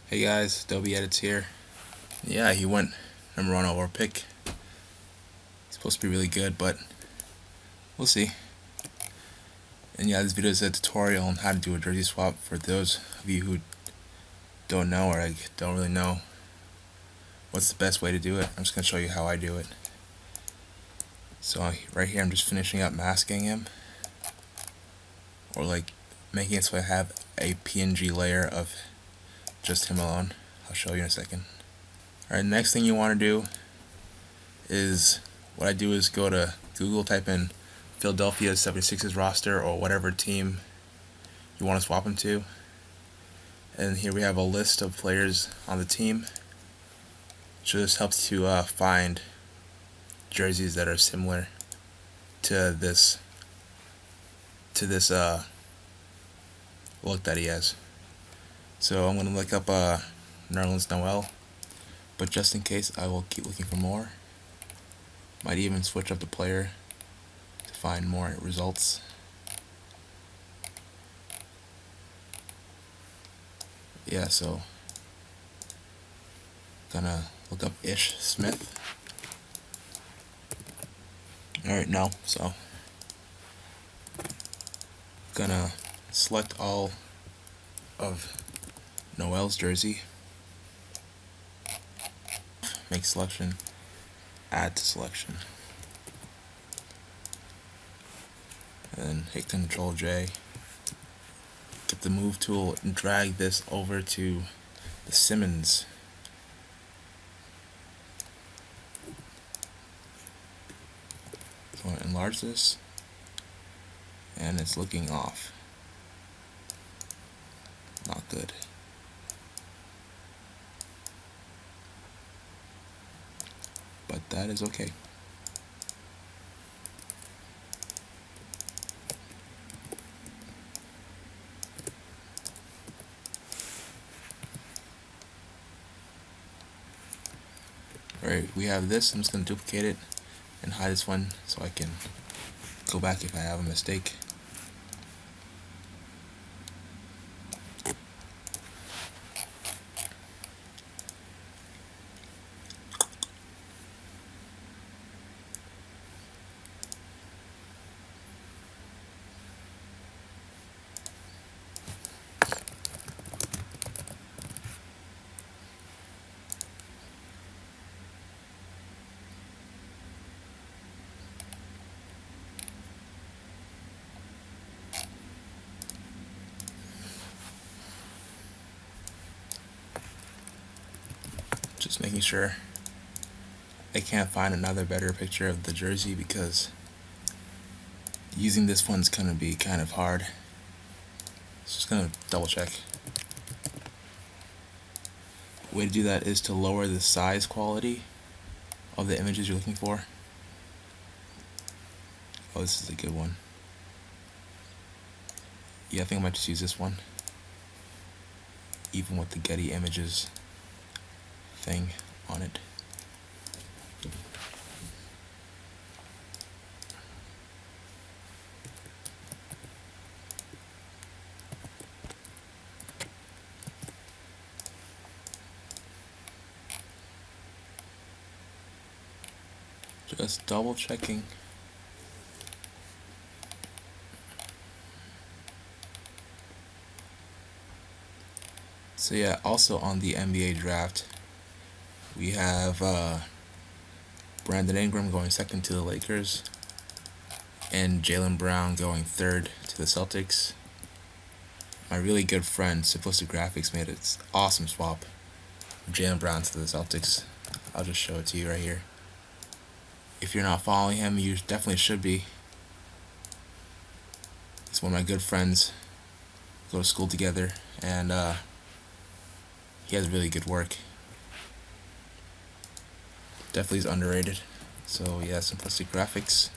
Hey guys, Adobe Edits here. Yeah, he went #1 overall pick. He's supposed to be really good, but we'll see. And yeah, this video is a tutorial on how to do a jersey swap for those of you who don't know or don't really know what's the best way to do it. I'm just going to show you how I do it. So right here I'm just finishing up masking him, or like making it so I have a PNG layer of just him alone. I'll show you in a second. Alright, next thing you want to do is, what I do is go to Google, type in Philadelphia 76ers roster or whatever team you want to swap him to, and here we have a list of players on the team. So this helps to find jerseys that are similar to this look that he has. So I'm going to look up Nerlens Noel, but just in case I will keep looking for more. Might even switch up the player to find more results. Yeah, so gonna look up Ish Smith. Alright, no, so gonna select all of Noel's jersey, make selection, add to selection, and then hit Control J, get the move tool and drag this over to the Simmons. So I'm gonna enlarge this, and it's looking off. Not good. But that is okay. Alright, we have this. I'm just going to duplicate it and hide this one so I can go back if I have a mistake. Just making sure I can't find another better picture of the jersey, because using this one's going to be kind of hard. Just going to double check. The way to do that is to lower the size quality of the images you're looking for. Oh, this is a good one. Yeah, I think I might just use this one, even with the Getty Images thing on it. Just double checking. So yeah, also on the NBA draft, we have Brandon Ingram going second to the Lakers, and Jaylen Brown going third to the Celtics. My really good friend Simplistic Graphics made an awesome swap from Jaylen Brown to the Celtics. I'll just show it to you right here. If you're not following him, you definitely should be. He's one of my good friends. Go to school together, and he has really good work. Definitely is underrated. So yeah, Simplistic Graphics.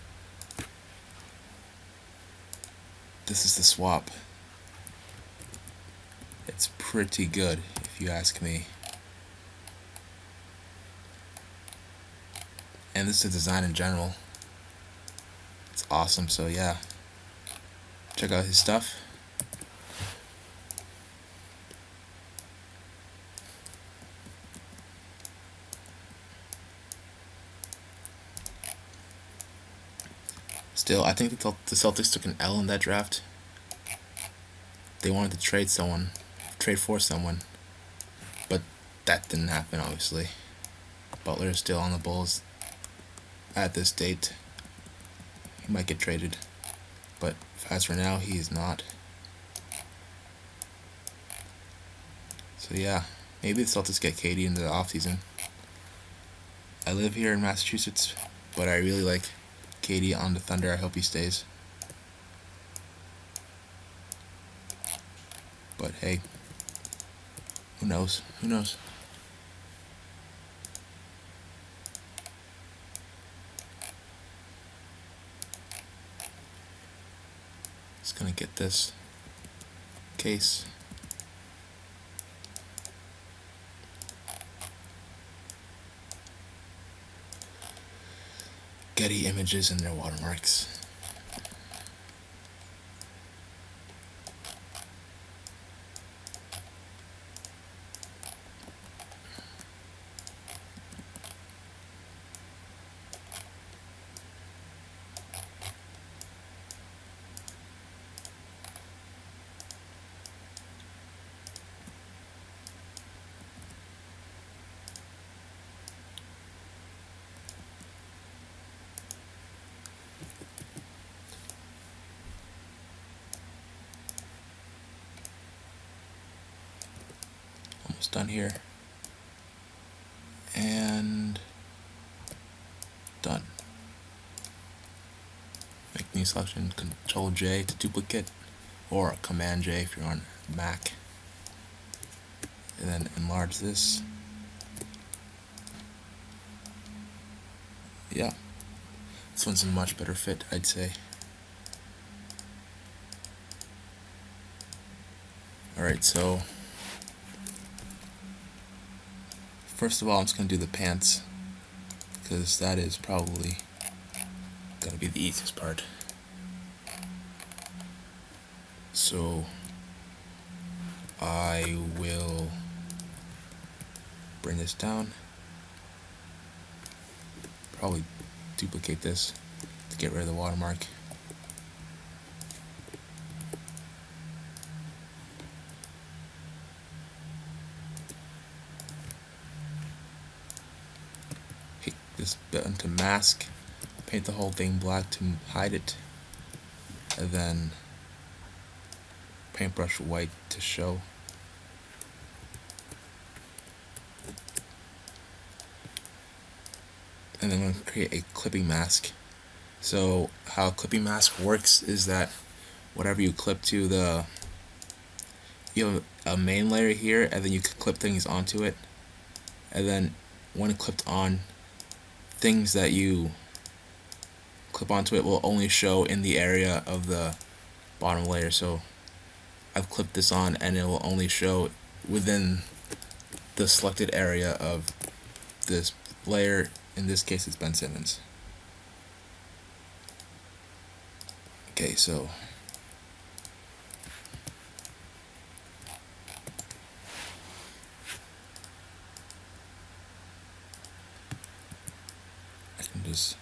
This is the swap. It's pretty good, if you ask me. And this is the design in general. It's awesome, so yeah. Check out his stuff. still, I think the Celtics took an L in that draft. They wanted to trade for someone, but that didn't happen, obviously. Butler is still on the Bulls at this date. He might get traded, but as for now, he is not. So yeah, maybe the Celtics get KD into the offseason. I live here in Massachusetts, but I really like KD on the Thunder. I hope he stays. But hey, who knows? Who knows? Just gonna get this case. Getty Images and their watermarks. Almost done here. And done. Make new selection, Control J to duplicate, or Command J if you're on Mac. And then enlarge this. Yeah, this one's a much better fit, I'd say. Alright, so first of all, I'm just going to do the pants, because that is probably going to be the easiest part. So I will bring this down, probably duplicate this to get rid of the watermark. Hit this button to mask, paint the whole thing black to hide it, and then paintbrush white to show. And then I'm going to create a clipping mask. So how a clipping mask works is that whatever you clip to, you have a main layer here, and then you can clip things onto it, and then when clipped on, things that you clip onto it will only show in the area of the bottom layer. So I've clipped this on, and it will only show within the selected area of this layer. In this case, it's Ben Simmons. Okay, so I can just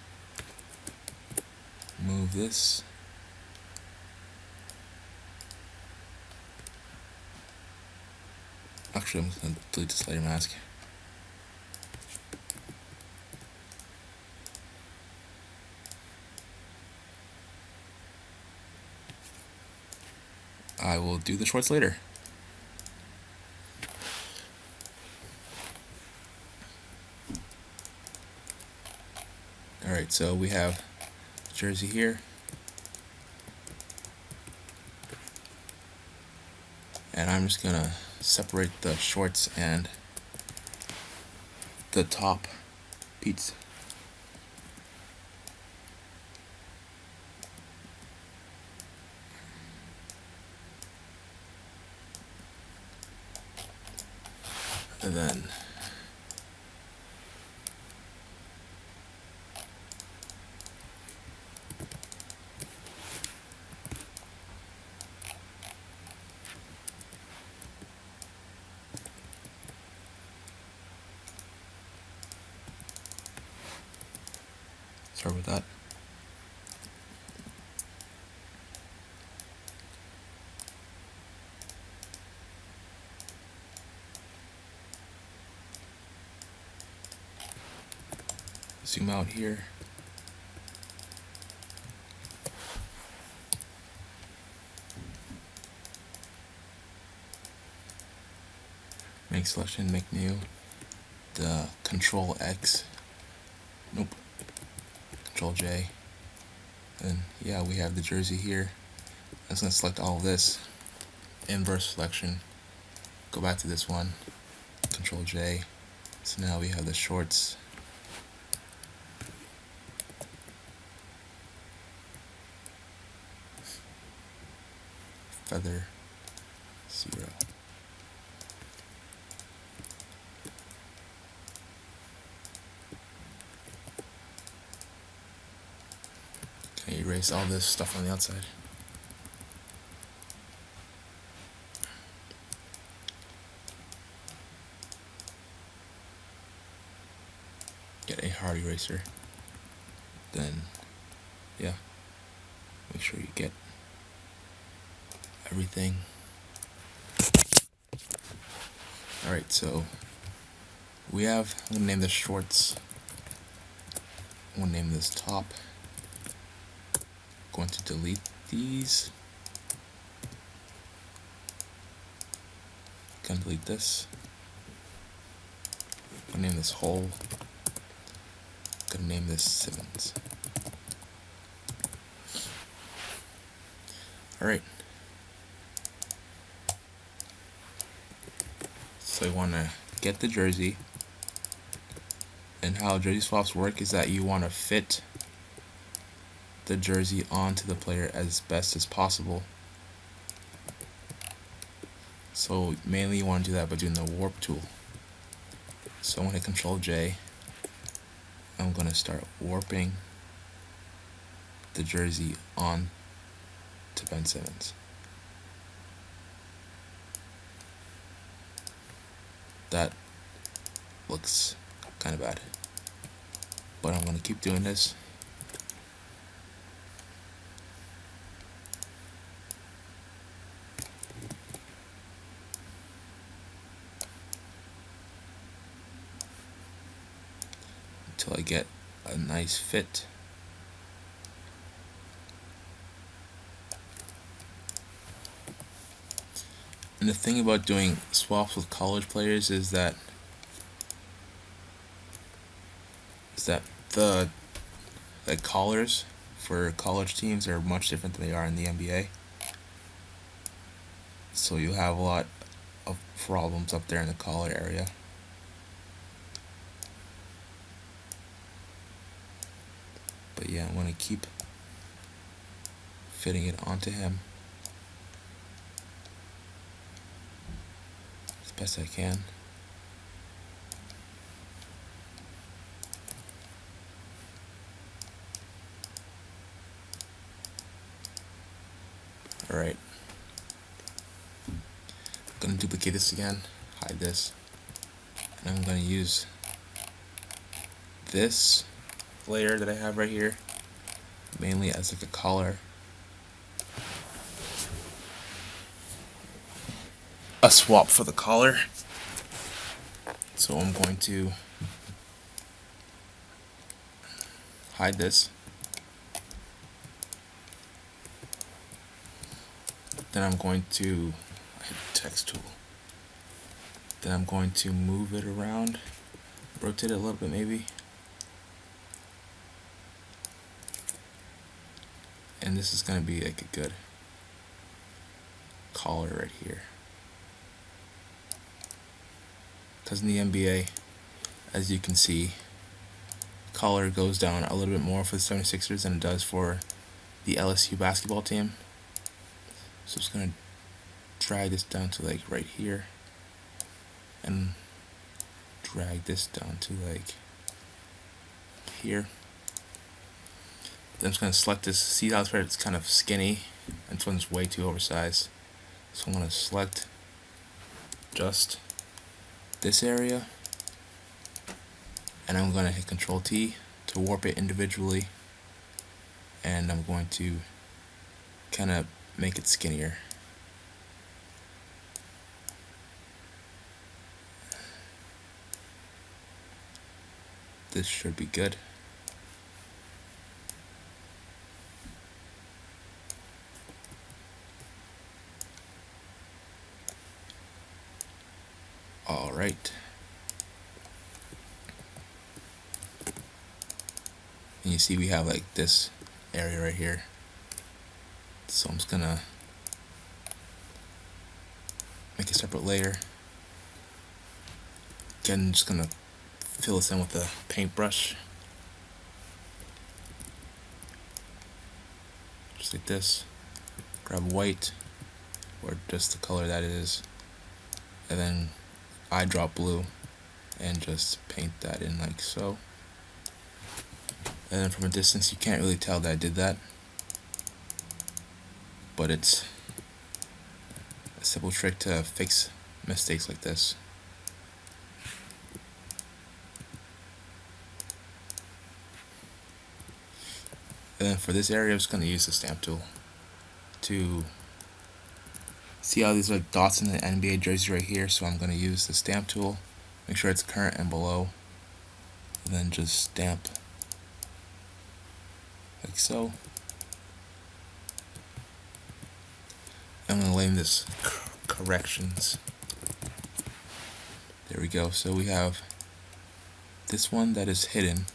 move this. Actually, I'm just going to delete this layer mask. I will do the shorts later. Alright, so we have jersey here. And I'm just gonna separate the shorts and the top beats. And then sorry about that. zoom out here. Make selection, make new. The Control X. Nope. Control J. And yeah, we have the jersey here. I'm just gonna select all of this. Inverse selection. Go back to this one. Control J. So now we have the shorts. Feather 0. Can I erase all this stuff on the outside? Get a hard eraser. Then, yeah, make sure you get everything. Alright, so we have, I'm gonna name this shorts. I'm gonna name this top. Going to delete these. Gonna delete this. Gonna name this whole. Gonna name this Simmons. Alright. So you wanna get the jersey. And how jersey swaps work is that you wanna fit the jersey onto the player as best as possible. So mainly you want to do that by doing the warp tool. So I'm going to Control J. I'm going to start warping the jersey on to Ben Simmons. That looks kind of bad, but I'm going to keep doing this. Until I get a nice fit. And the thing about doing swaps with college players is that the collars for college teams are much different than they are in the NBA. So you have a lot of problems up there in the collar area. But yeah, I'm going to keep fitting it onto him as best I can. Alright. I'm going to duplicate this again, hide this, and I'm going to use this layer that I have right here mainly as like a collar, a swap for the collar. So I'm going to hide this, then I'm going to hit the text tool, then I'm going to move it around, rotate it a little bit maybe. And this is going to be like a good collar right here. Because in the NBA, as you can see, collar goes down a little bit more for the 76ers than it does for the LSU basketball team. So I'm just going to drag this down to like right here. And drag this down to like here. Then I'm just going to select this. See how it's kind of skinny? And this one's way too oversized. So I'm going to select just this area. And I'm going to hit Control T to warp it individually. And I'm going to kind of make it skinnier. This should be good. Alright. And you see we have like this area right here. So I'm just gonna make a separate layer. Again, I'm just gonna fill this in with a paintbrush. Just like this. Grab white, or just the color that it is, and then eyedrop blue, and just paint that in like so. And then from a distance you can't really tell that I did that, but it's a simple trick to fix mistakes like this. And then for this area I'm just going to use the stamp tool to see how these like dots in the NBA jersey right here. So I'm going to use the stamp tool, make sure it's current and below, and then just stamp like so. I'm going to name this corrections. There we go. So we have this one that is hidden,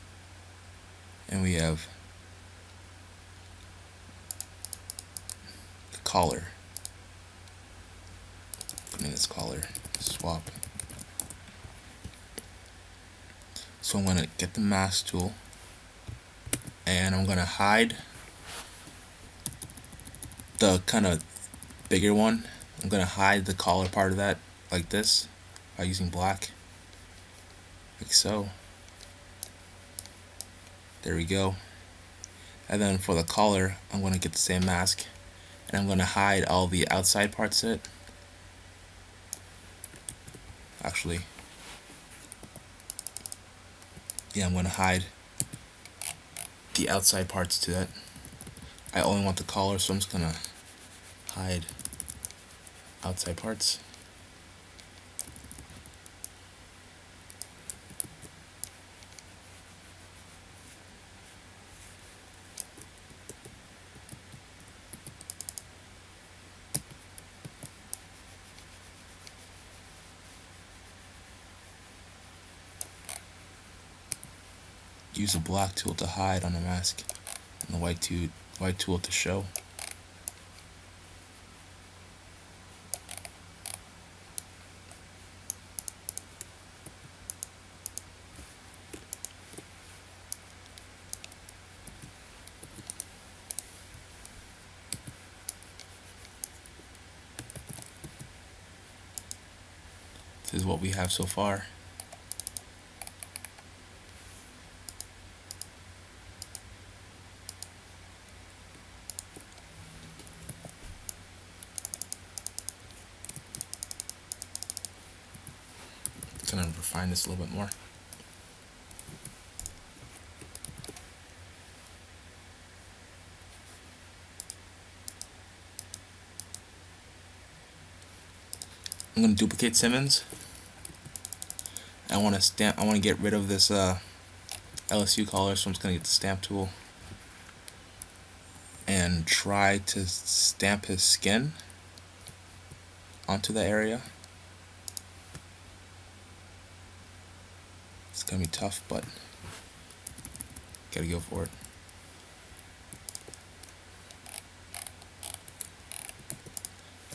and we have the collar. Put in this collar, swap. So I'm going to get the mask tool, and I'm going to hide the kind of bigger one. I'm going to hide the collar part of that like this by using black, like so. There we go. And then for the collar, I'm going to get the same mask, and I'm going to hide all the outside parts of it. Actually, yeah, I'm going to hide the outside parts to it. I only want the collar, so I'm just going to hide outside parts. Use the black tool to hide on the mask, and the white tool to show. This is what we have so far. Gonna refine this a little bit more. I'm gonna duplicate Simmons. I want to get rid of this LSU collar, so I'm just gonna get the stamp tool and try to stamp his skin onto the area. It's gonna be tough, but gotta go for it.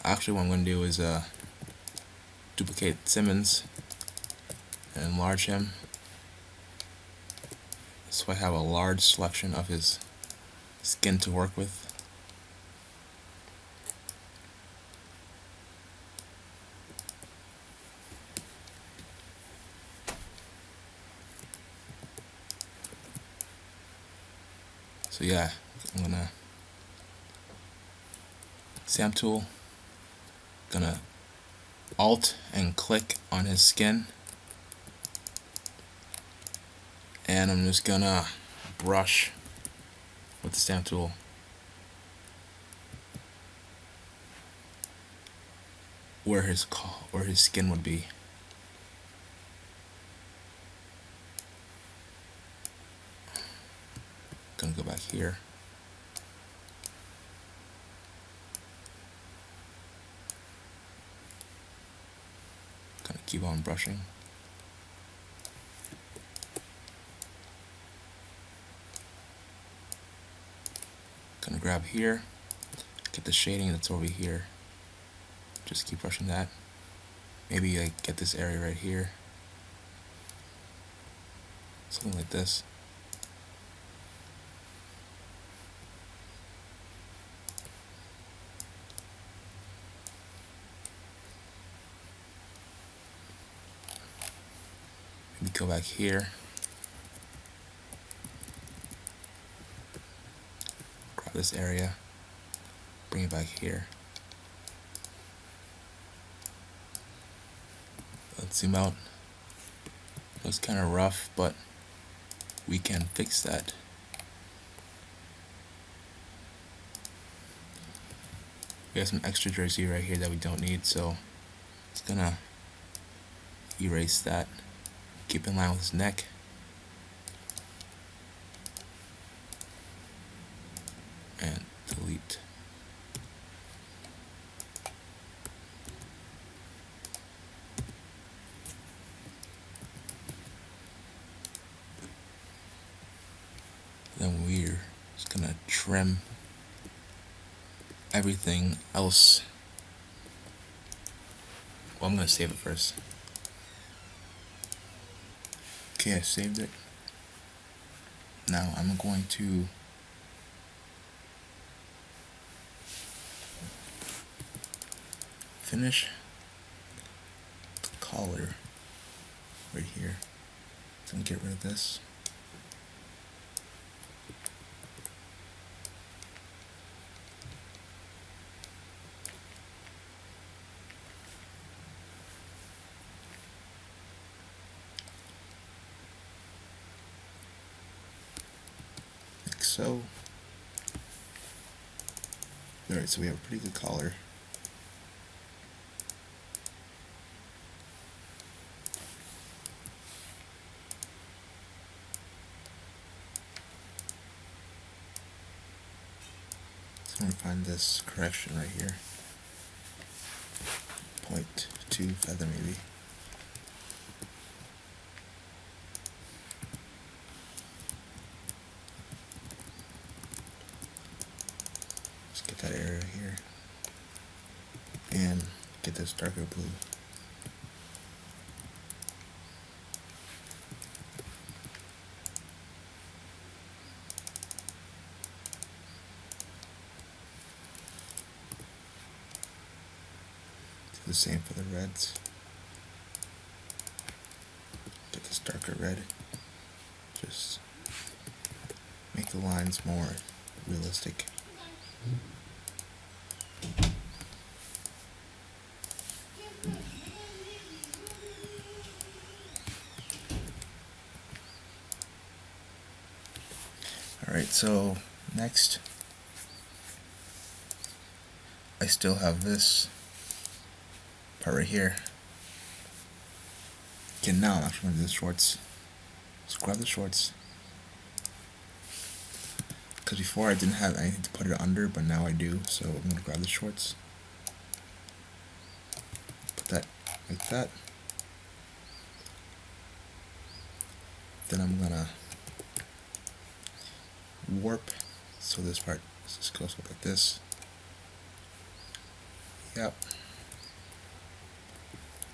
Actually, what I'm gonna do is duplicate Simmons and enlarge him, so I have a large selection of his skin to work with. So yeah, I'm gonna stamp tool, gonna alt and click on his skin, and I'm just gonna brush with the stamp tool where his skin would be. Gonna go back here. Gonna keep on brushing. Gonna grab here, get the shading that's over here. Just keep brushing that. Maybe like get this area right here. Something like this. Maybe go back here. Grab this area. Bring it back here. Let's zoom out. Looks kind of rough, but we can fix that. We have some extra jersey right here that we don't need, so it's gonna erase that. Keep in line with his neck. And delete. Then we're just gonna trim everything else. Well, I'm gonna save it first. Okay, I saved it. Now I'm going to finish the collar right here. So I'm gonna get rid of this. Like so. Alright, so we have a pretty good collar. So I'm going to find this correction right here. 0.2 feather maybe. Just get that area here. And get this darker blue. The same for the reds. Get this darker red. Just make the lines more realistic. Alright, so next I still have this part right here. Okay, now I'm actually going to do the shorts. Let's grab the shorts. Because before I didn't have anything to put it under, but now I do, so I'm going to grab the shorts. Put that like that. Then I'm going to warp, so this part just goes up like this. Yep.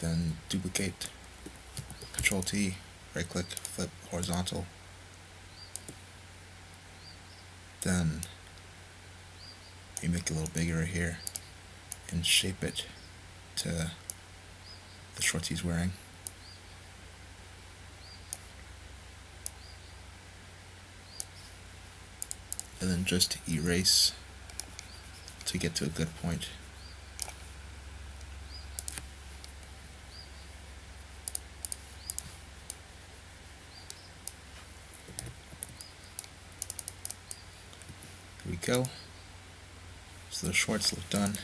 Then duplicate, Control T, right click, flip horizontal. Then you make it a little bigger right here and shape it to the shorts he's wearing. And then just erase to get to a good point. Here we go. So the shorts look done.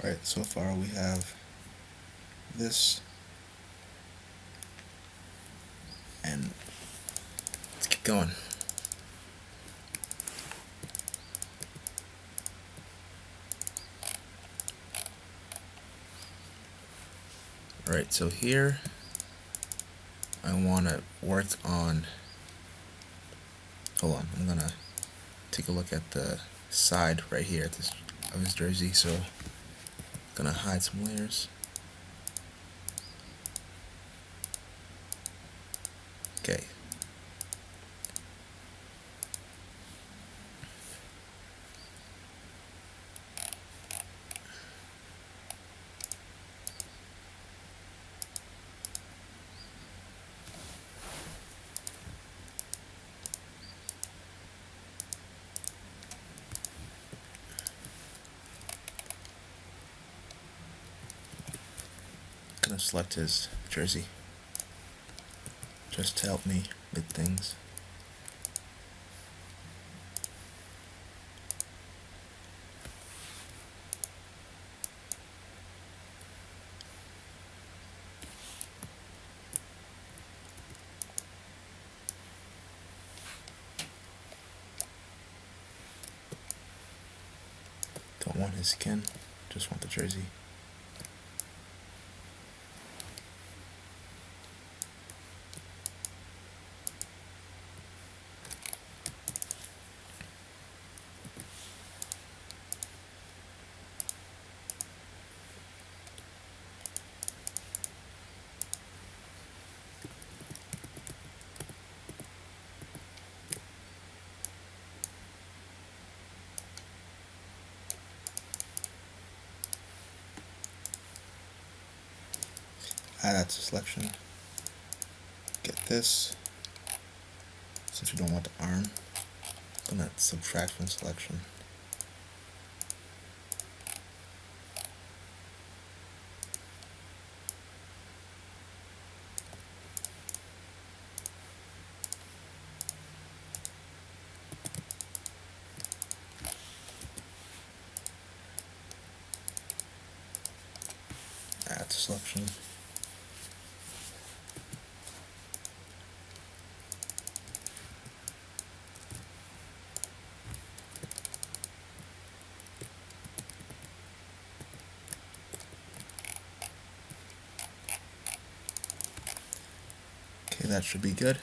Alright, so far we have this, and let's keep going. Alright, so here I want to work on, hold on, I'm gonna take a look at the side right here at this of his jersey, so I'm gonna hide some layers. Okay. Gonna select his jersey just to help me with things. Don't want his skin, just want the jersey. Add that to selection. Get this. Since we don't want the arm, I'm gonna subtract from selection. Add to selection. Okay, that should be good.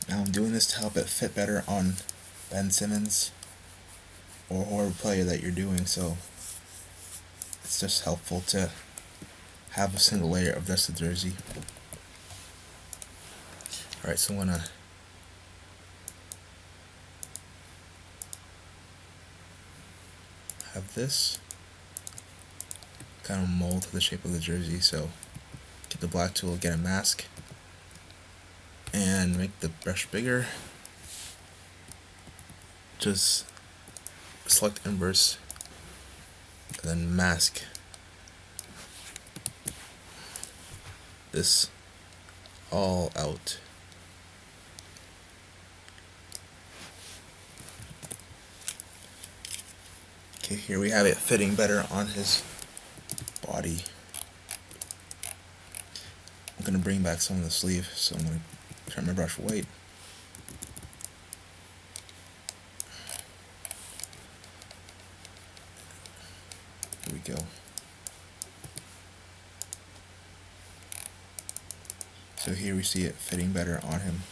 Now I'm doing this to help it fit better on Ben Simmons or whoever player that you're doing, so it's just helpful to have a single layer of just the jersey. Alright, so I'm gonna have this kind of mold to the shape of the jersey, so get the black tool, get a mask, and make the brush bigger. Just select inverse and then mask this all out. Okay, here we have it fitting better on his body. I'm going to bring back some of the sleeve, so I'm going to turn my brush white. Here we go. So here we see it fitting better on him.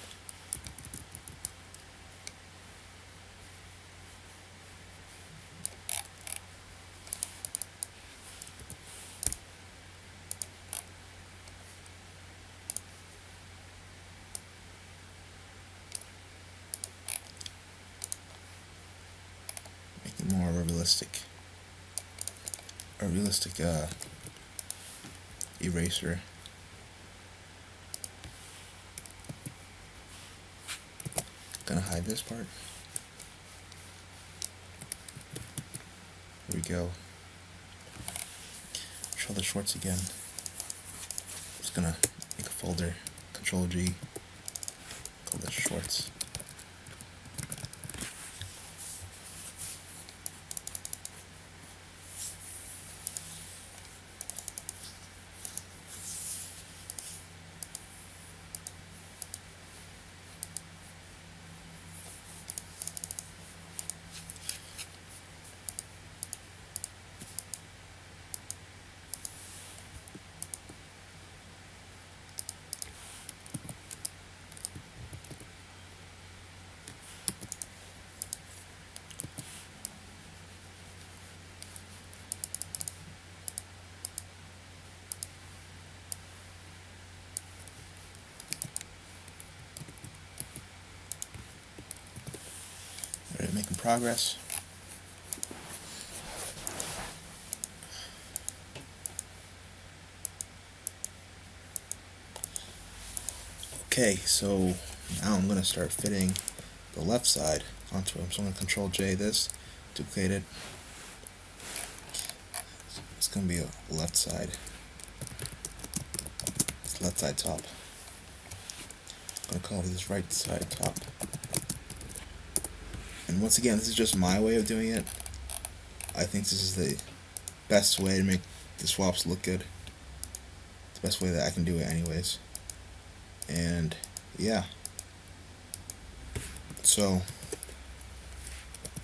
Make it more realistic. A realistic eraser. Gonna hide this part. Here we go. Show the shorts again. Just gonna make a folder. Control G. Call this shorts. progress. Okay, so now I'm going to start fitting the left side onto it. So I'm going to Control J this, duplicate it. It's going to be a left side. It's left side top. I'm going to call this right side top. And once again, this is just my way of doing it. I think this is the best way to make the swaps look good. It's the best way that I can do it anyways. And yeah. So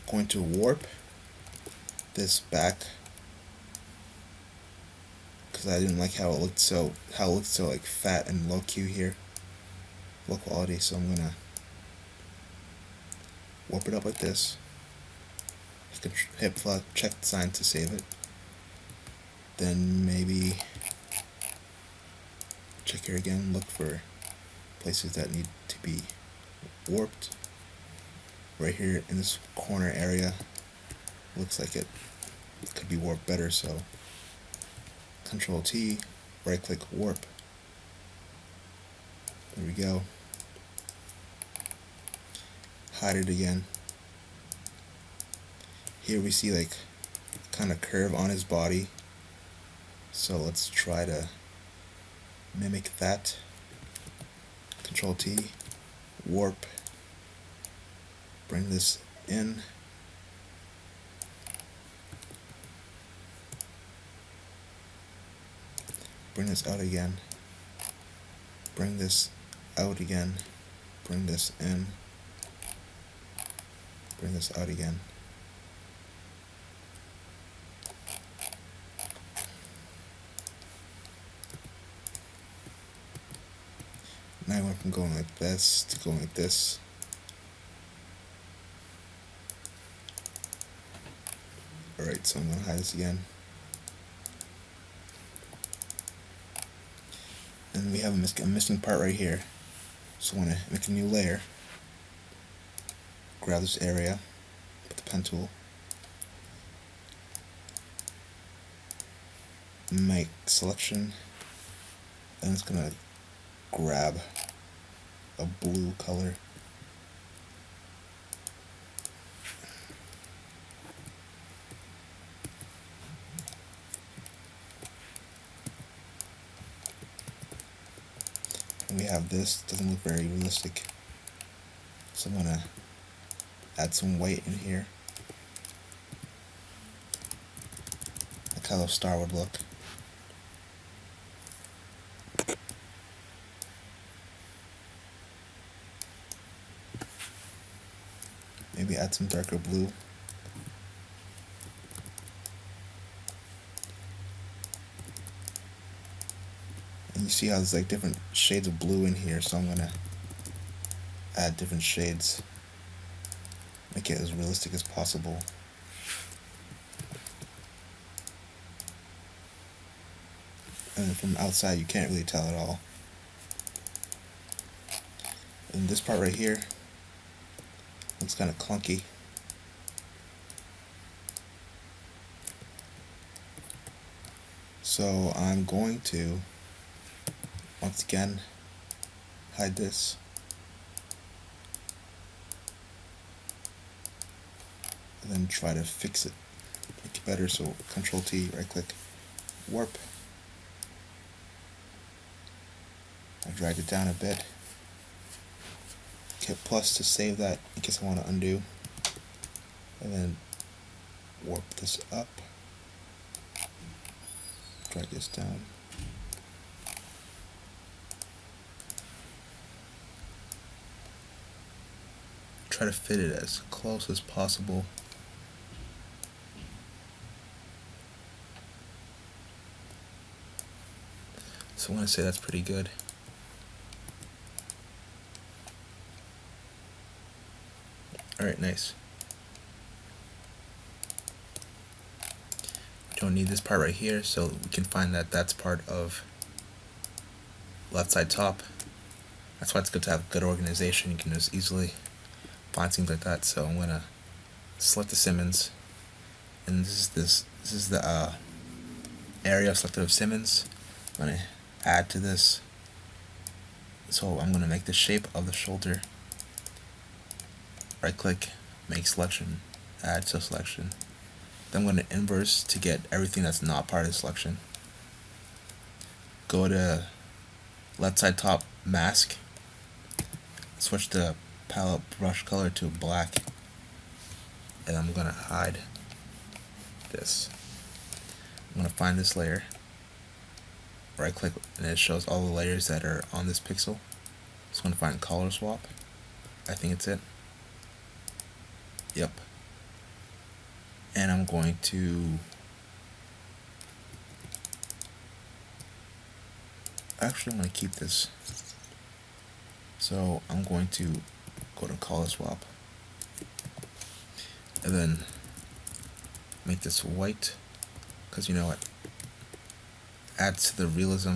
going to warp this back because I didn't like how it looked so like fat and low Q here, low quality. So I'm gonna warp it up like this. You can hit check the sign to save it. Then maybe check here again, look for places that need to be warped. Right here in this corner area looks like it could be warped better, so Control T, right click warp. There we go. Hide it again. Here we see like kind of curve on his body, so let's try to mimic that. Control T, warp, bring this in, bring this out again, bring this out again, bring this in, bring this out again. Now I went from going like this to going like this. Alright, so I'm going to hide this again. And we have a missing part right here. So I'm going to make a new layer. Grab this area, put the pen tool. Make selection. And it's going to grab a blue color. And we have this, doesn't look very realistic. So I'm gonna add some white in here. Like how a star would look. Maybe add some darker blue. And you see how there's like different shades of blue in here, so I'm gonna add different shades. Make it as realistic as possible. And from outside you can't really tell at all. And this part right here looks kind of clunky. So I'm going to once again hide this. And then try to fix it, make it better. So Control T, right click, warp. I drag it down a bit. Hit plus to save that in case I want to undo. And then warp this up. Drag this down. Try to fit it as close as possible. So I want to say that's pretty good. Alright, nice. We don't need this part right here, so we can find that that's part of left side top. That's why it's good to have good organization. You can just easily find things like that. So I'm gonna select the Simmons, and this is the area selected of Simmons. I'm gonna add to this. So I'm gonna make the shape of the shoulder. Right click, make selection, add to selection. Then I'm gonna inverse to get everything that's not part of the selection. Go to left side top mask, switch the palette brush color to black, and I'm gonna hide this. I'm gonna find this layer, right click, and it shows all the layers that are on this pixel. So I'm gonna find color swap. I think it's it. Yep. And I'm going to actually I'm going to keep this. So I'm going to go to color swap and then make this white, because you know what, adds to the realism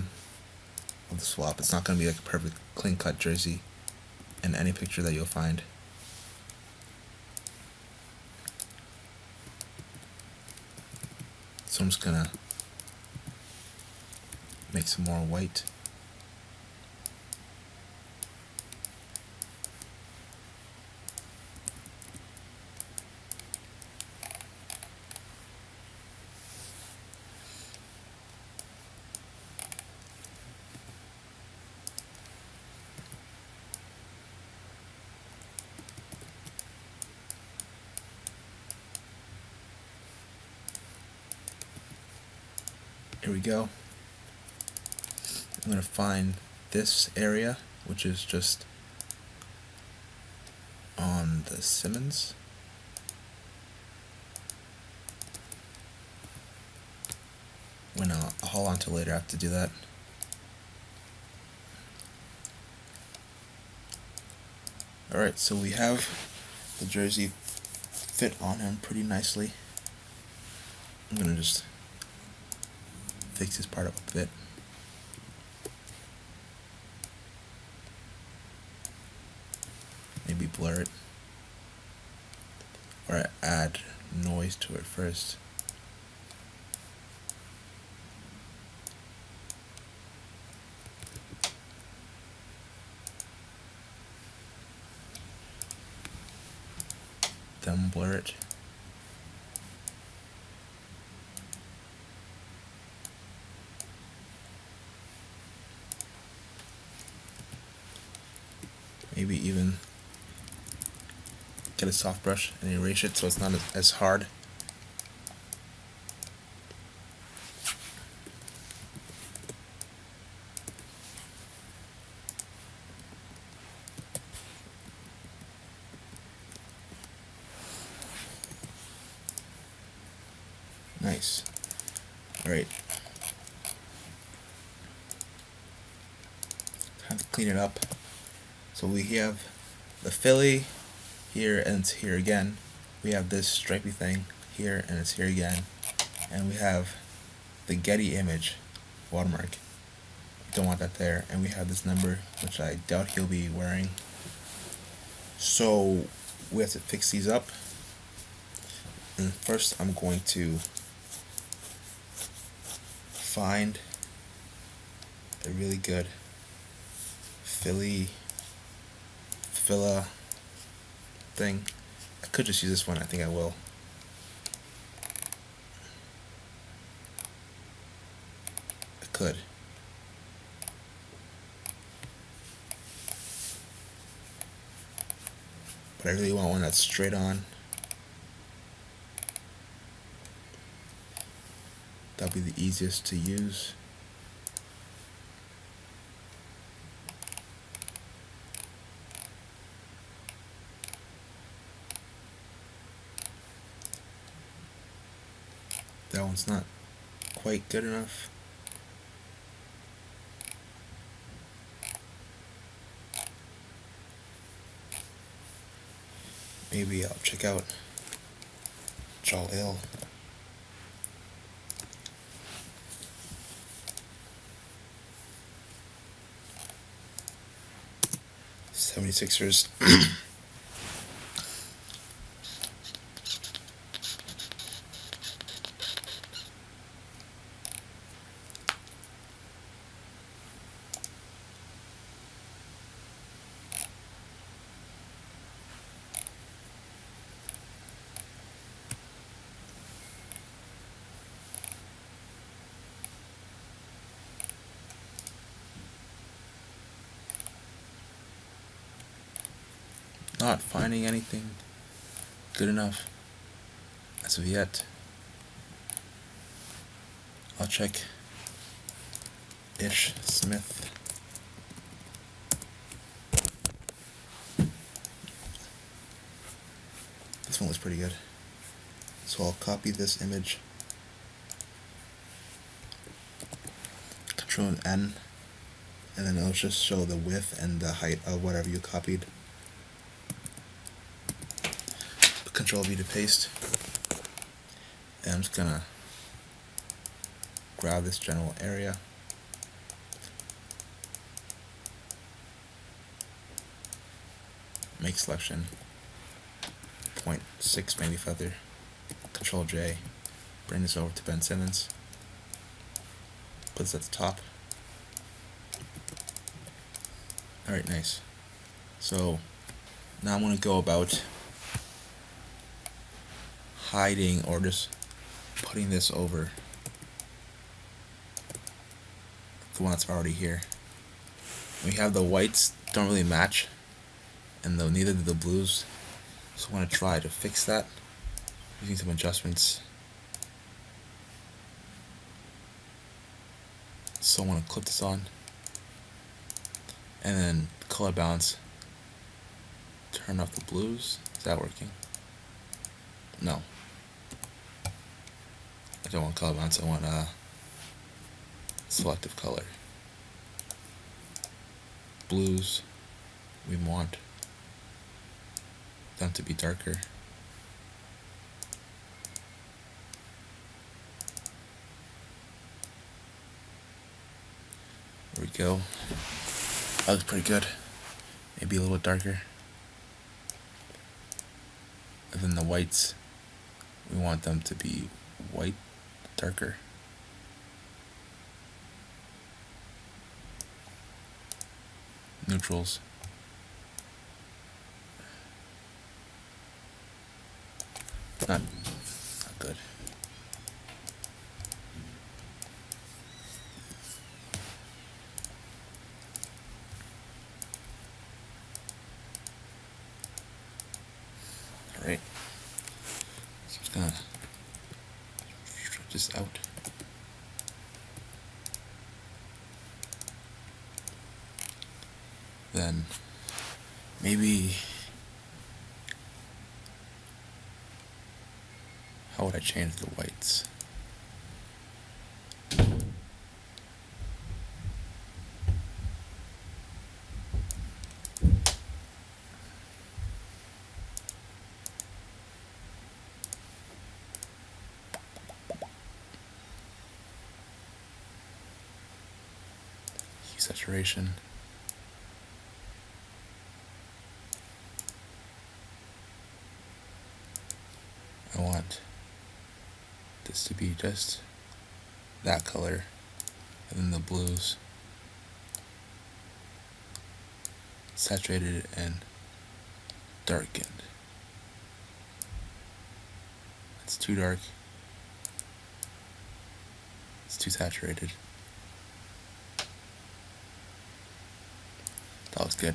of the swap. It's not going to be like a perfect clean cut jersey in any picture that you'll find. So I'm just gonna make some more white. Here we go. I'm going to find this area, which is just on the Simmons. When I'll hold on to later, I have to do that. Alright, so we have the jersey fit on him pretty nicely. I'm going to just fix this part up a bit. Maybe blur it. Or add noise to it first. Then blur it. Maybe even get a soft brush and erase it so it's not as hard. Nice. Alright. Time to clean it up. So we have the Philly here and it's here again. We have this stripy thing here and it's here again. And we have the Getty image watermark. Don't want that there. And we have this number, which I doubt he'll be wearing. So we have to fix these up. And first I'm going to find a really good Filla thing. I could just use this one. I think I will. I could. But I really want one that's straight on. That'll be the easiest to use. That one's not quite good enough. Maybe I'll check out Jalil. 76ers. not finding anything good enough as of yet. I'll check Ish Smith. This one looks pretty good. So I'll copy this image, Control N, and then it'll just show the width and the height of whatever you copied. Control V to paste. And I'm just gonna grab this general area. Make selection 0.6 maybe feather. Control J. Bring this over to Ben Simmons. Put this at the top. Alright, nice. So now I'm gonna go about hiding or just putting this over the one that's already here. We have the whites don't really match, and neither do the blues. So I want to try to fix that using some adjustments. So I want to clip this on, and then color balance. Turn off the blues. Is that working? No. I don't want color balance. I want selective color. Blues, we want them to be darker. There we go. That looks pretty good. Maybe a little darker. And then the whites, we want them to be white, darker. Neutrals. Not good. Alright. So I'm just gonna stretch this out. Then maybe how would I change the whites? Hue saturation. I want this to be just that color, and then the blues saturated and darkened. It's too dark. It's too saturated. That looks good.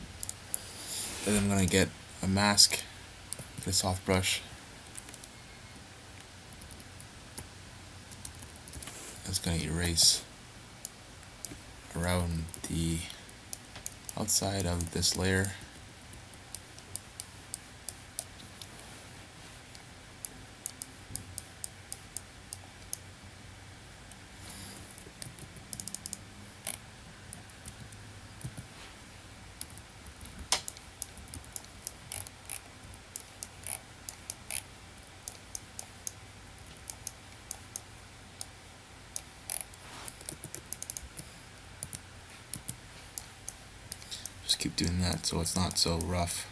And then I'm gonna get a mask, get a soft brush. It's going to erase around the outside of this layer. Just keep doing that so it's not so rough.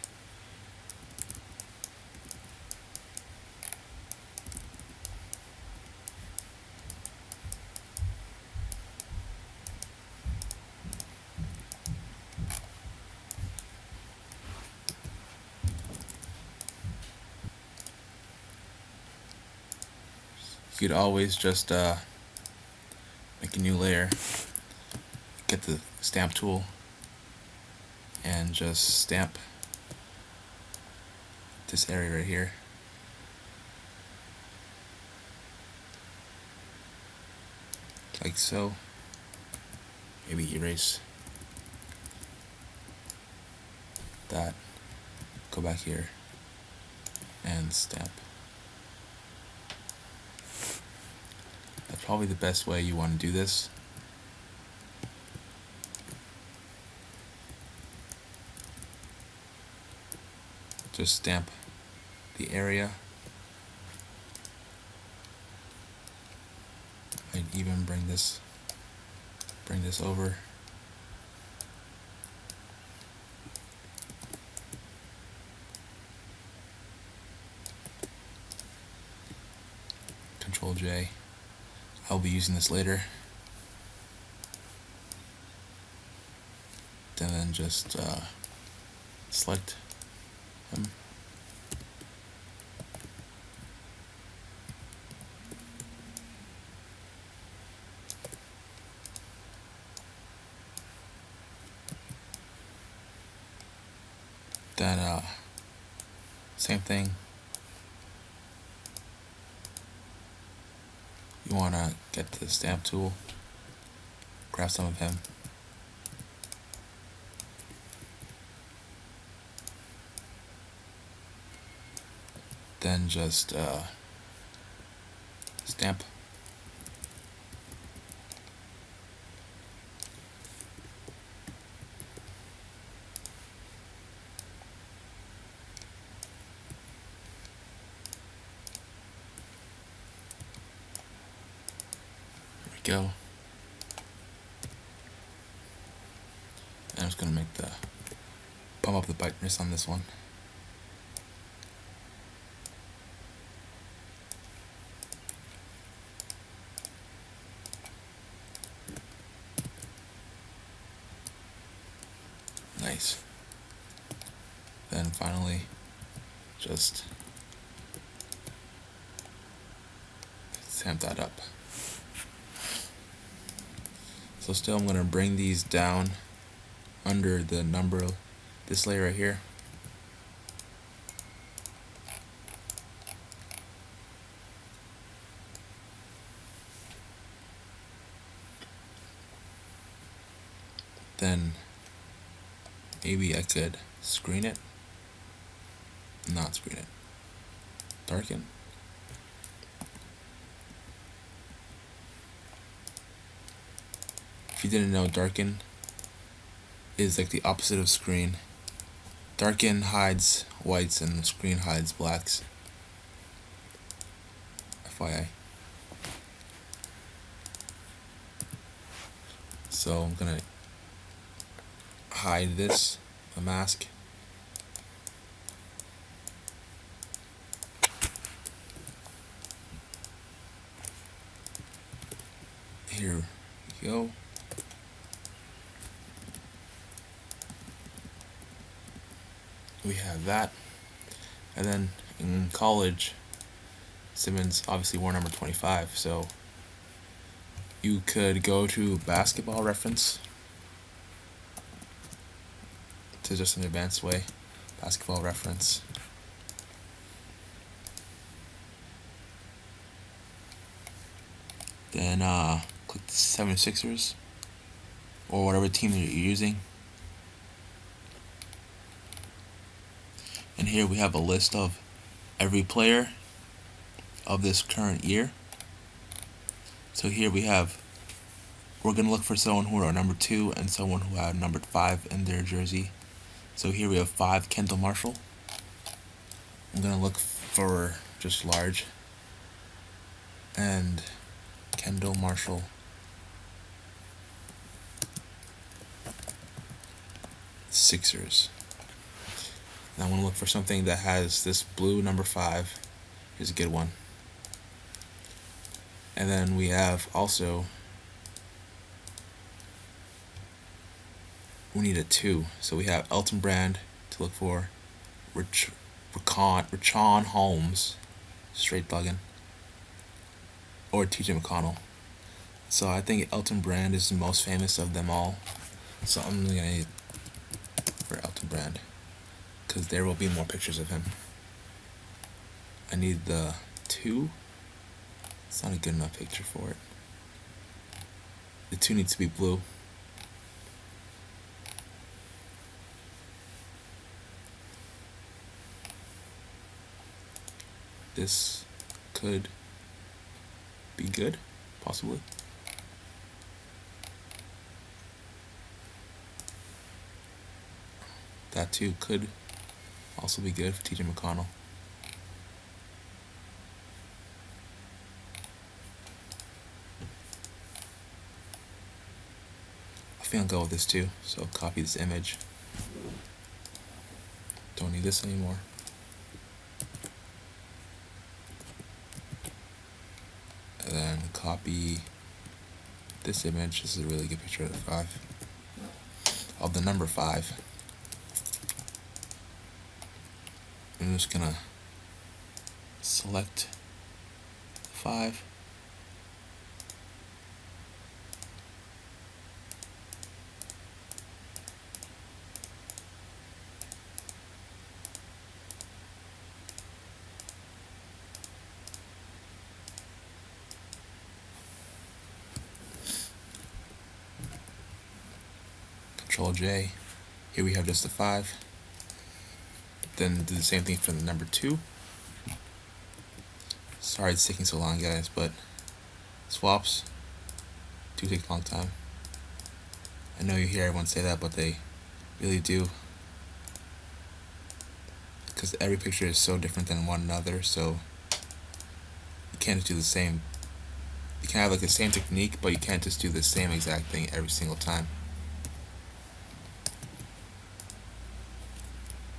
You could always just make a new layer, get the stamp tool, and just stamp this area right here. Like so. Maybe erase that. Go back here and stamp. That's probably the best way you want to do this. Just stamp the area. I'd even bring this over. Control J. I'll be using this later. Then just select him. Then same thing. You want to get the stamp tool, grab some of him, then just stamp. There we go. And I'm just gonna pump up the brightness on this one. Nice. Then finally, just stamp that up. So still I'm going to bring these down under the number, this layer right here. Then maybe I could screen it, not screen it, darken. If you didn't know, darken is like the opposite of screen. Darken hides whites and screen hides blacks. FYI. So I'm gonna hide this, the mask. Here we go. We have that. And then in college, Simmons obviously wore number 25, so you could go to Basketball Reference. This is just an advanced way. Basketball Reference. Then click the 76ers or whatever team that you're using. And here we have a list of every player of this current year. So here we're going to look for someone who are number 2 and someone who had number 5 in their jersey. So here we have 5 Kendall Marshall. I'm going to look for just large. And Kendall Marshall. Sixers. Now I want to look for something that has this blue number 5. Here's a good one. And then we have also, we need a 2. So we have Elton Brand to look for, Richaun Holmes, straight bugging, or TJ McConnell. So I think Elton Brand is the most famous of them all. So I'm going to need for Elton Brand, because there will be more pictures of him. I need the 2. It's not a good enough picture for it. The 2 needs to be blue. This could be good, possibly. That 2 could also be good for TJ McConnell. I think I'll go with this too, so copy this image. Don't need this anymore. And then copy this image. This is a really good picture of the 5. Of the number 5. I'm just gonna select 5. Control J. Here we have just the 5. Then do the same thing for the number 2. Sorry it's taking so long, guys, but swaps do take a long time. I know you hear everyone say that, but they really do. Because every picture is so different than one another, so you can't just do the same. You can have like the same technique, but you can't just do the same exact thing every single time.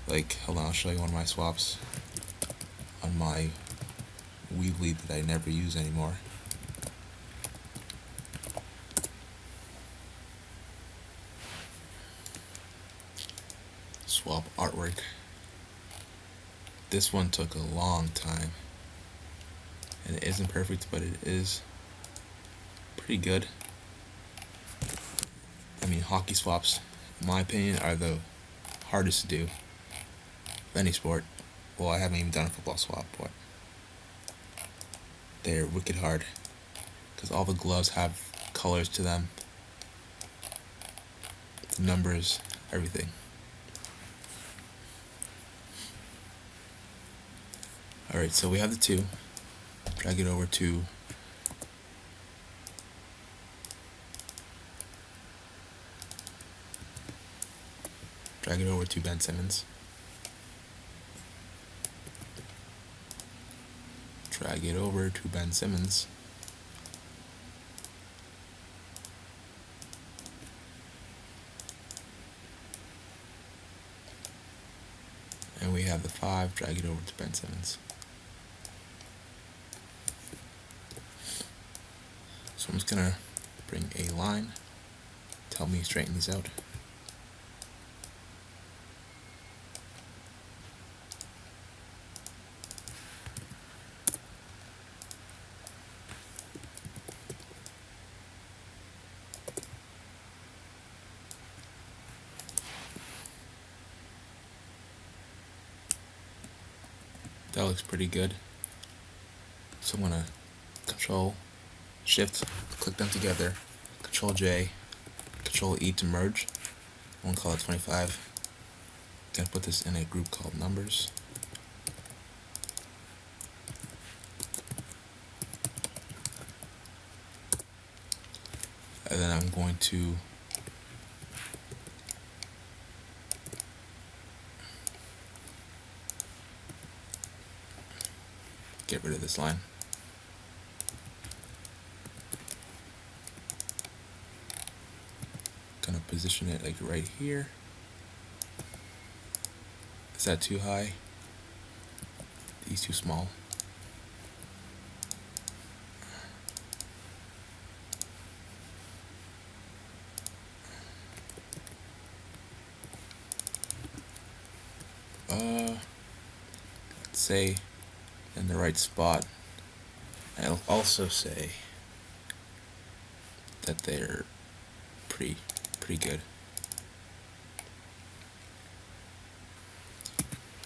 Like, hold on, I'll show you one of my swaps on my Weebly that I never use anymore. Swap artwork. This one took a long time. And it isn't perfect, but it is pretty good. I mean, hockey swaps, in my opinion, are the hardest to do of any sport. Well, I haven't even done a football swap, but they're wicked hard. Because all the gloves have colors to them. The numbers, everything. Alright, so we have the 2. Drag it over to Ben Simmons. Drag it over to Ben Simmons. And we have the 5, drag it over to Ben Simmons. So I'm just gonna bring a line, tell me straighten these out. That looks pretty good. So I'm gonna Control Shift, click them together, Control J, Control E to merge. I'm gonna call it 25. Gonna put this in a group called numbers. And then I'm going to get rid of this line. Gonna position it like right here. Is that too high? These too small. Let's say in the right spot. I'll also say that they're pretty good.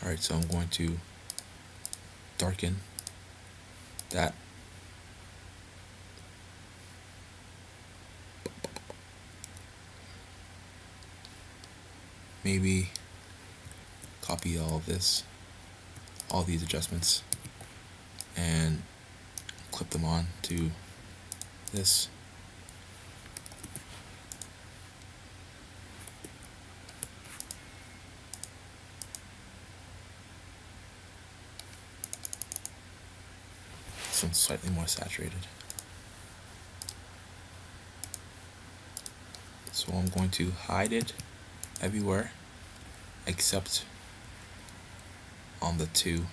Alright, so I'm going to darken that. Maybe copy all of this, all these adjustments, and clip them on to this. This one's slightly more saturated. So I'm going to hide it everywhere except on the two.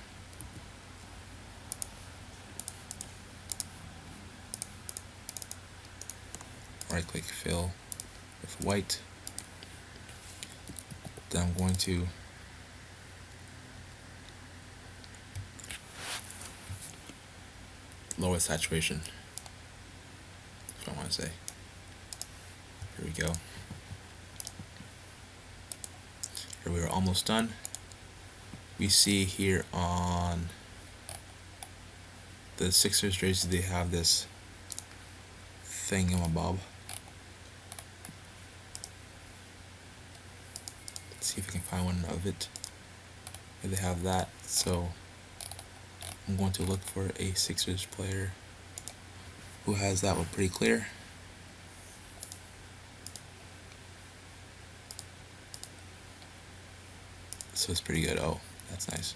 Right click, fill with white. Then I'm going to lower saturation, if I want to say. Here we go. Here we are almost done. We see here on the Sixers jersey they have this thingamabob. Let's see if I can find one of it. Here they have that, so I'm going to look for a Sixers player who has that one pretty clear. So it's pretty good. Oh, that's nice.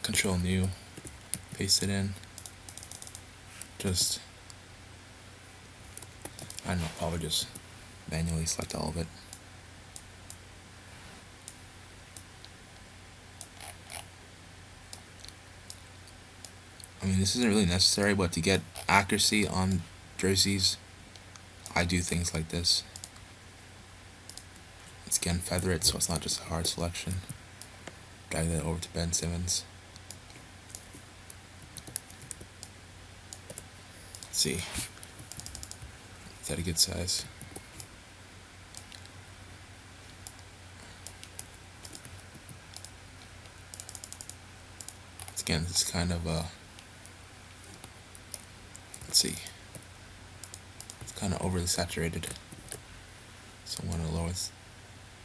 Control new, paste it in. Just, I don't know, probably just manually select all of it. I mean, this isn't really necessary, but to get accuracy on jerseys, I do things like this. Let's again feather it so it's not just a hard selection. Drag that over to Ben Simmons. Let's see. Is that a good size? Again, this is kind of let's see. It's kind of overly saturated. So I want to lower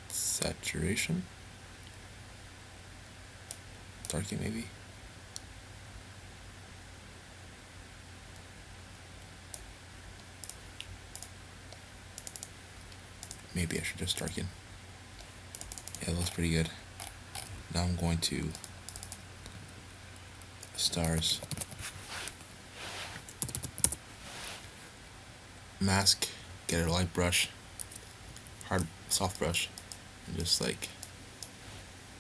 saturation. Darken maybe. Maybe I should just darken. Yeah, that looks pretty good. Now I'm going to stars, mask, get a light brush, hard soft brush, and just like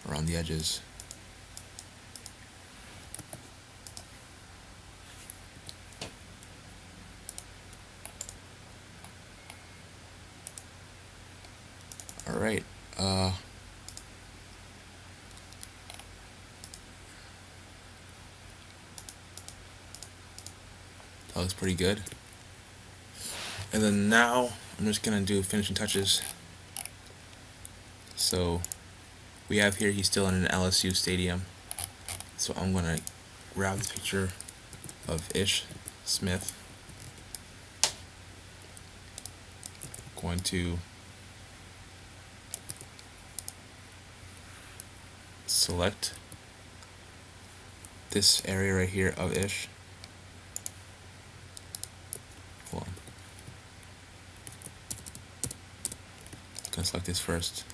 around the edges. Alright, that looks pretty good. And then now I'm just gonna do finishing touches. So we have here he's still in an LSU stadium. So I'm gonna grab this picture of Ish Smith. Going to select this area right here of Ish. Hold on. Gonna select this first,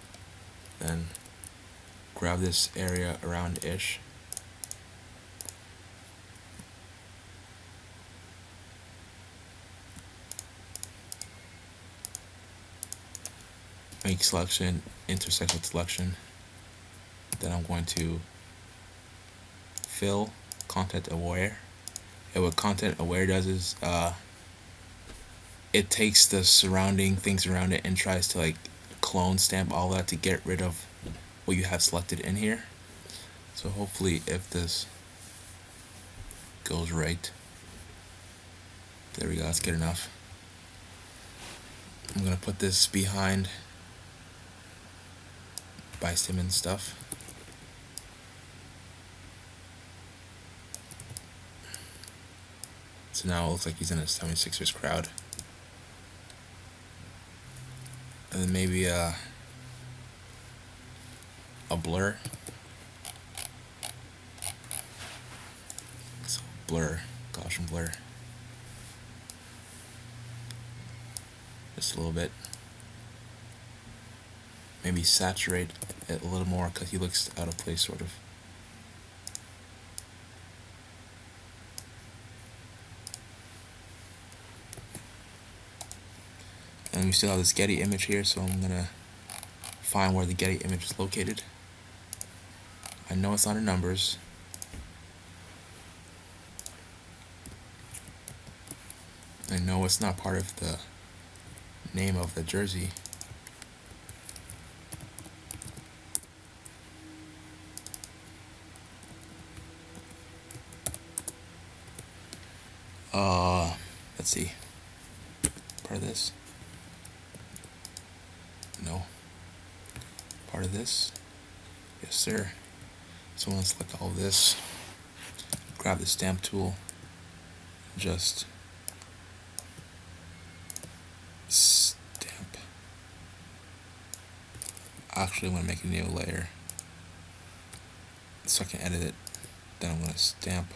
then grab this area around Ish. Make selection, intersect with selection. Then I'm going to fill content aware. And what content aware does is it takes the surrounding things around it and tries to like clone stamp all that to get rid of what you have selected in here. So hopefully if this goes right, there we go, that's good enough. I'm gonna put this behind by Simmons stuff. So now it looks like he's in a 76ers crowd. And then maybe a blur. So blur, Gaussian blur. Just a little bit. Maybe saturate it a little more because he looks out of place, sort of. And we still have this Getty image here, so I'm gonna find where the Getty image is located. I know it's not in numbers. I know it's not part of the name of the jersey. Let's see. Part of this? No. Part of this? Yes, sir. So let's select all this. Grab the stamp tool. Just stamp. Actually, I'm going to make a new layer so I can edit it. Then I'm going to stamp.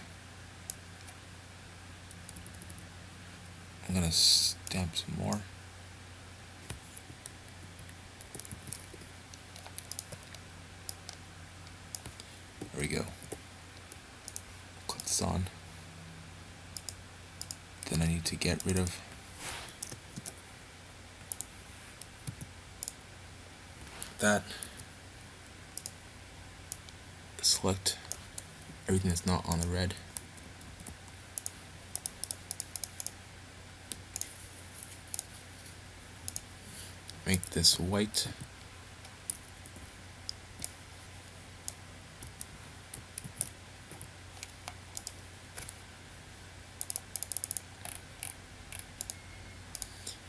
I'm going to stamp some more. There we go. Click this on. Then I need to get rid of that. Select everything that's not on the red. Make this white.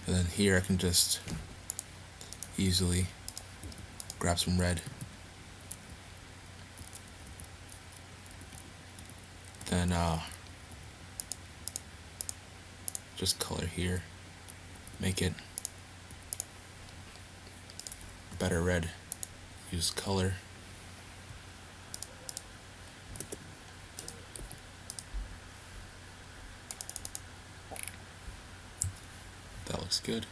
And then here I can just easily grab some red. Then just color here. Make it better red. Use color. That looks good.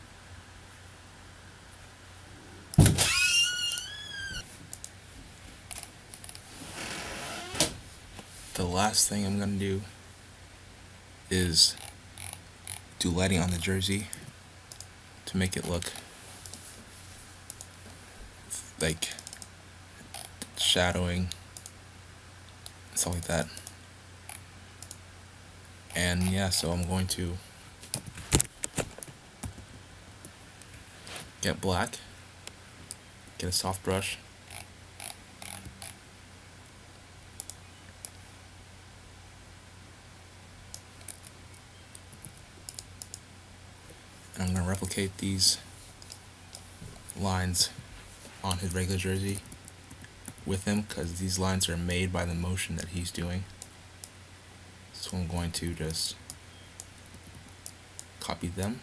The last thing I'm gonna do is do lighting on the jersey to make it look like shadowing, stuff like that. And yeah, so I'm going to get black, get a soft brush, and I'm going to replicate these lines on his regular jersey with him because these lines are made by the motion that he's doing. So I'm going to just copy them.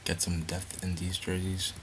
Get some depth in these jerseys.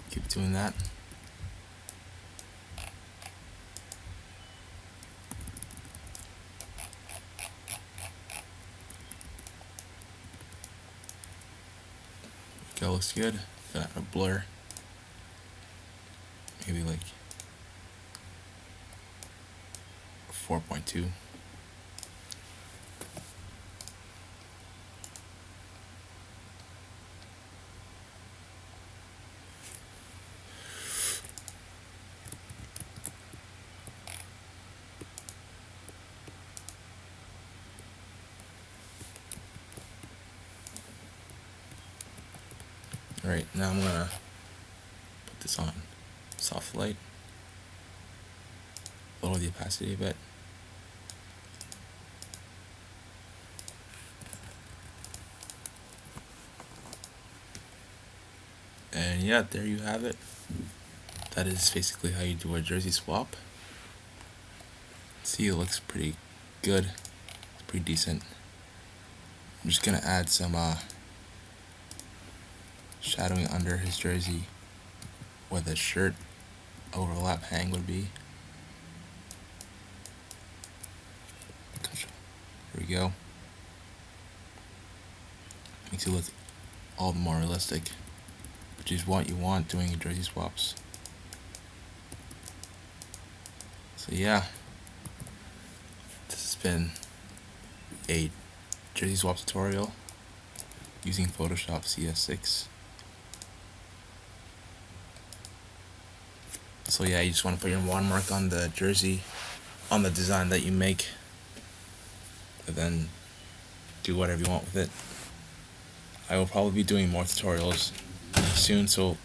Keep doing that. Okay, looks good. Got a blur. Maybe like 4.2. Alright, now I'm gonna put this on soft light, lower the opacity a bit. And yeah, there you have it. That is basically how you do a jersey swap. See, it looks pretty good. It's pretty decent. I'm just gonna add some shadowing under his jersey where the shirt overlap hang would be. Here we go. Makes it look all the more realistic, which is what you want doing jersey swaps. So yeah, this has been a jersey swap tutorial using Photoshop CS6. So yeah, you just want to put your watermark on the jersey, on the design that you make, and then do whatever you want with it. I will probably be doing more tutorials soon, so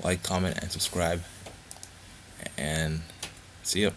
like, comment, and subscribe, and see ya.